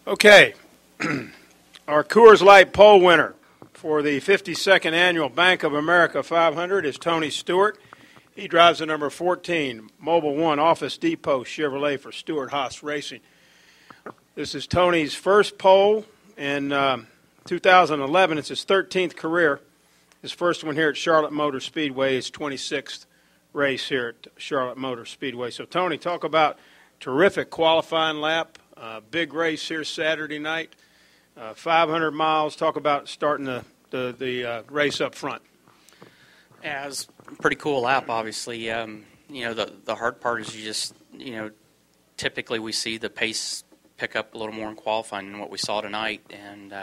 Okay, our Coors Light pole winner for the 52nd Annual Bank of America 500 is Tony Stewart. He drives the number 14 Mobile One Office Depot Chevrolet for Stewart Haas Racing. This is Tony's first pole in 2011. It's his 13th career. His first one here at Charlotte Motor Speedway, his 26th race here at Charlotte Motor Speedway. So, Tony, talk about terrific qualifying lap, big race here Saturday night, 500 miles. Talk about starting the race up front. Yeah, it was a pretty cool lap, obviously. The hard part is you just, typically we see the pace pick up a little more in qualifying than what we saw tonight. And,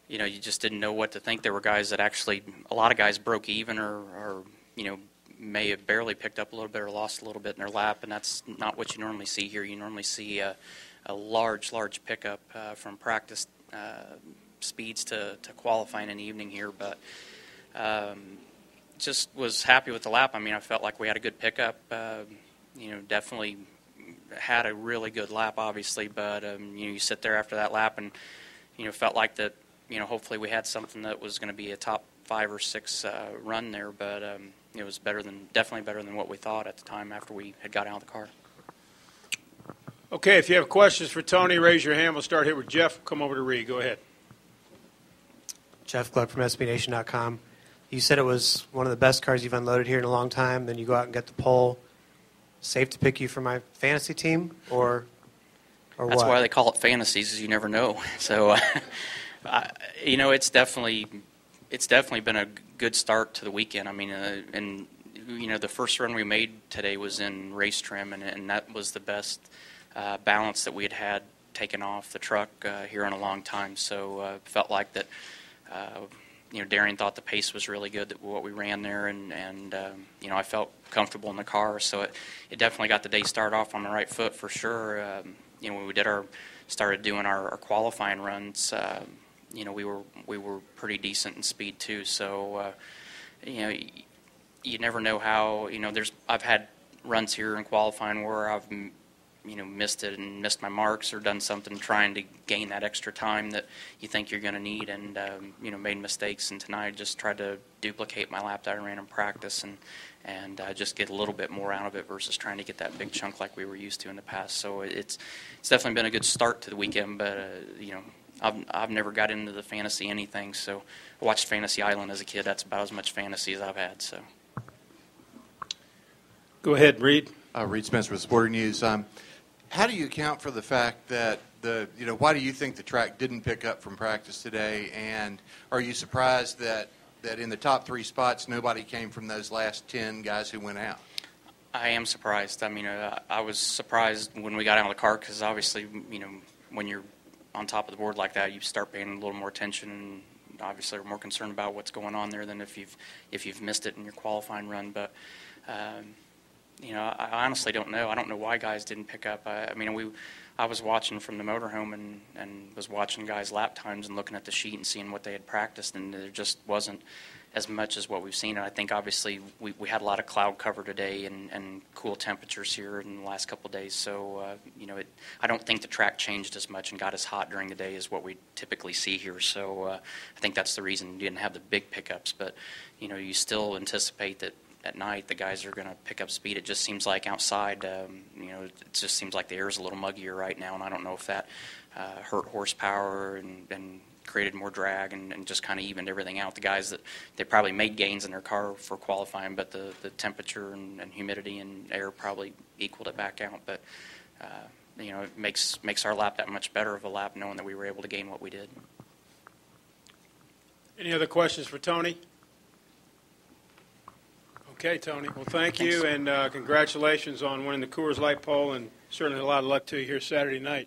you just didn't know what to think. There were guys that actually, a lot of guys broke even or may have barely picked up a little bit or lost a little bit in their lap, and that's not what you normally see here. You normally see a large pickup from practice speeds to qualifying in the evening here, but just was happy with the lap. I mean, I felt like we had a good pickup. Definitely had a really good lap, obviously, but you sit there after that lap and felt like that. Hopefully we had something that was going to be a top 5 or 6 run there, but it was definitely better than what we thought at the time after we had got out of the car. Okay, if you have questions for Tony, raise your hand. We'll start here with Jeff. Come over to Reed. Go ahead. Jeff Gluck from SBNation.com. You said it was one of the best cars you've unloaded here in a long time. Then you go out and get the pole. Safe to pick you for my fantasy team, or That's what? why they call it fantasies, is you never know. So, it's definitely been a good start to the weekend. I mean, the first run we made today was in race trim, and that was the best balance that we had taken off the truck here in a long time. So felt like that. Darian thought the pace was really good, that what we ran there, and I felt comfortable in the car. So it definitely got the day started off on the right foot for sure. When we started doing our qualifying runs, we were pretty decent in speed too. So you never know how. I've had runs here in qualifying where I've missed it and missed my marks or done something trying to gain that extra time that you think you're going to need, and made mistakes. And tonight I just tried to duplicate my lap that I ran in practice and just get a little bit more out of it versus trying to get that big chunk like we were used to in the past. So it's definitely been a good start to the weekend, but I've never got into the fantasy anything. So I watched Fantasy Island as a kid. That's about as much fantasy as I've had. So go ahead, Reed. Reed Spencer with Sporting News. How do you account for the fact that why do you think the track didn't pick up from practice today? And are you surprised that in the top 3 spots nobody came from those last 10 guys who went out? I am surprised. I mean, I was surprised when we got out of the car because obviously, when you're on top of the board like that, you start paying a little more attention, and obviously are more concerned about what's going on there than if you've missed it in your qualifying run. But I honestly don't know. I don't know why guys didn't pick up. I was watching from the motorhome and was watching guys' lap times and looking at the sheet and seeing what they had practiced, and there just wasn't as much as what we've seen. And I think obviously we had a lot of cloud cover today and cool temperatures here in the last couple of days. So I don't think the track changed as much and got as hot during the day as what we typically see here. So I think that's the reason you didn't have the big pickups. But you still anticipate that at night the guys are going to pick up speed. It just seems like outside, it just seems like the air is a little muggier right now, and I don't know if that hurt horsepower and created more drag and just kind of evened everything out. The guys that they probably made gains in their car for qualifying, but the temperature and humidity and air probably equaled it back out. But it makes our lap that much better of a lap knowing that we were able to gain what we did. Any other questions for Tony? Okay, Tony. Well, thank you, and congratulations on winning the Coors Light pole, and certainly a lot of luck to you here Saturday night.